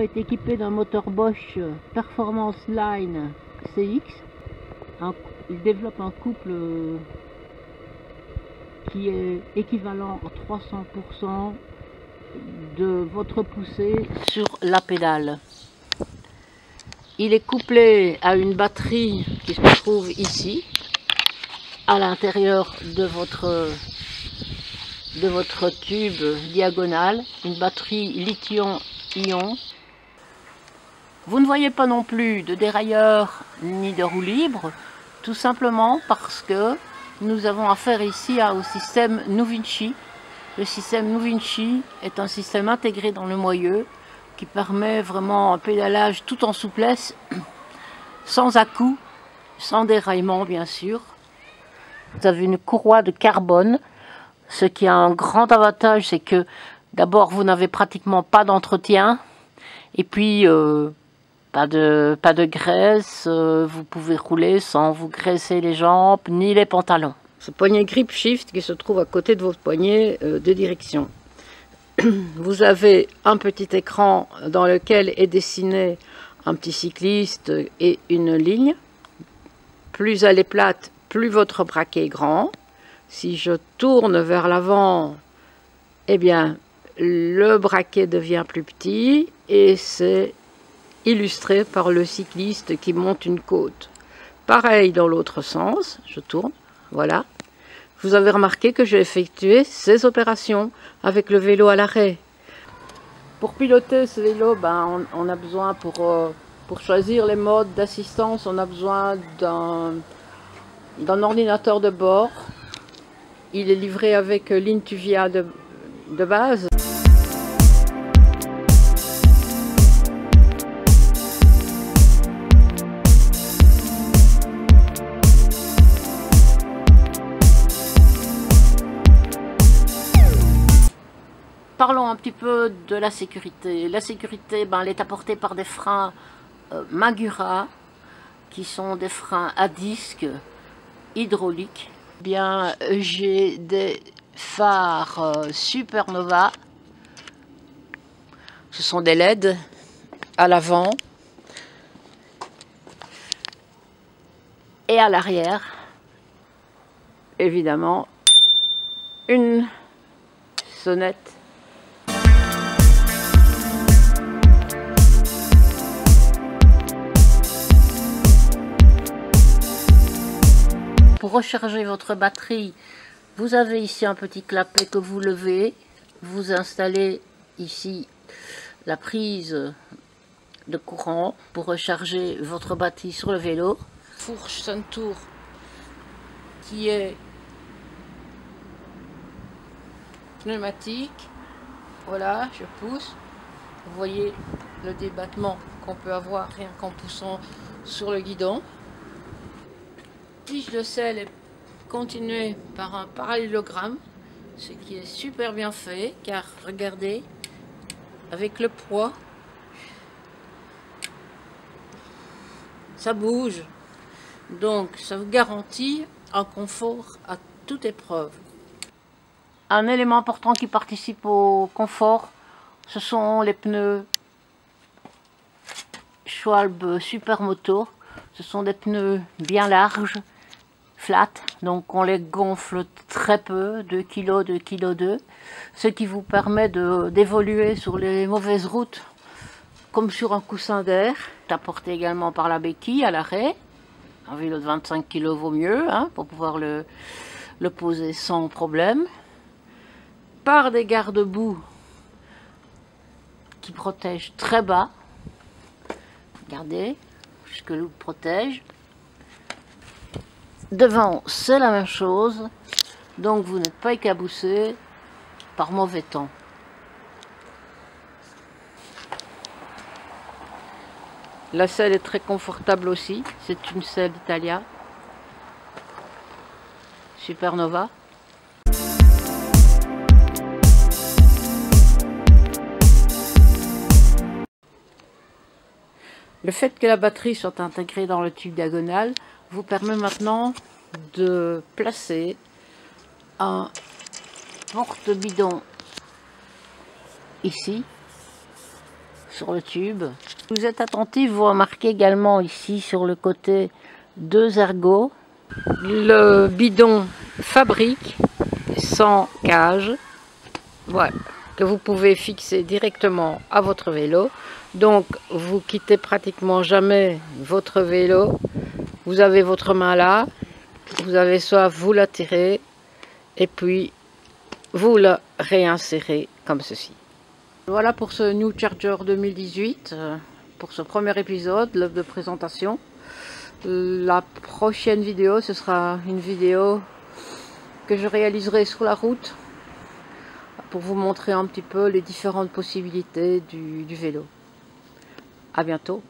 est équipé d'un moteur Bosch Performance Line CX. Il développe un couple qui est équivalent à 300% de votre poussée sur la pédale. Il est couplé à une batterie qui se trouve ici, à l'intérieur de votre tube diagonal, une batterie lithium-ion. Vous ne voyez pas non plus de dérailleur ni de roue libre, tout simplement parce que nous avons affaire ici au système Nuvinci. Le système Nuvinci est un système intégré dans le moyeu qui permet vraiment un pédalage tout en souplesse, sans à-coups, sans déraillement bien sûr. Vous avez une courroie de carbone, ce qui a un grand avantage, c'est que d'abord vous n'avez pratiquement pas d'entretien, et puis pas de graisse, vous pouvez rouler sans vous graisser les jambes ni les pantalons. Ce poignet grip shift qui se trouve à côté de votre poignet de direction. Vous avez un petit écran dans lequel est dessiné un petit cycliste et une ligne. Plus elle est plate, plus votre braquet est grand. Si je tourne vers l'avant, eh bien, le braquet devient plus petit et c'est illustré par le cycliste qui monte une côte. Pareil dans l'autre sens, je tourne, voilà. Vous avez remarqué que j'ai effectué ces opérations avec le vélo à l'arrêt. Pour piloter ce vélo, on a besoin pour choisir les modes d'assistance, on a besoin d'un ordinateur de bord. Il est livré avec l'Intuvia de base. Parlons un petit peu de la sécurité. La sécurité, elle est apportée par des freins Magura, qui sont des freins à disque hydrauliques. Bien, j'ai des phares Supernova. Ce sont des LED à l'avant et à l'arrière. Évidemment, une sonnette. Pour recharger votre batterie, vous avez ici un petit clapet que vous levez. Vous installez ici la prise de courant pour recharger votre batterie sur le vélo. Fourche Suntour qui est pneumatique. Voilà, je pousse. Vous voyez le débattement qu'on peut avoir rien qu'en poussant sur le guidon. Tige de selle est continuée par un parallélogramme, ce qui est super bien fait, car regardez, avec le poids, ça bouge, donc ça vous garantit un confort à toute épreuve. Un élément important qui participe au confort, ce sont les pneus Schwalbe Supermoto. Ce sont des pneus bien larges, flat, donc on les gonfle très peu, 2 kg, 2 kg 2, ce qui vous permet d'évoluer sur les mauvaises routes comme sur un coussin d'air. Apporté également par la béquille à l'arrêt. Un vélo de 25 kg vaut mieux pour pouvoir le poser sans problème. Par des garde-boue qui protègent très bas. Regardez, jusque l'eau protège. Devant, c'est la même chose, donc vous n'êtes pas écaboussé par mauvais temps. La selle est très confortable aussi, c'est une selle Italia Supernova. Le fait que la batterie soit intégrée dans le tube diagonal vous permet maintenant de placer un porte-bidon ici sur le tube. Si vous êtes attentif, vous remarquez également ici sur le côté 2 ergots. Le bidon Fabrique sans cage, voilà, que vous pouvez fixer directement à votre vélo. Donc vous quittez pratiquement jamais votre vélo. Vous avez votre main là, vous avez soif, vous la tirez et puis vous la réinsérez comme ceci. Voilà pour ce New Charger 2018, pour ce premier épisode, l'œuvre de présentation. La prochaine vidéo, ce sera une vidéo que je réaliserai sur la route pour vous montrer un petit peu les différentes possibilités du vélo. À bientôt.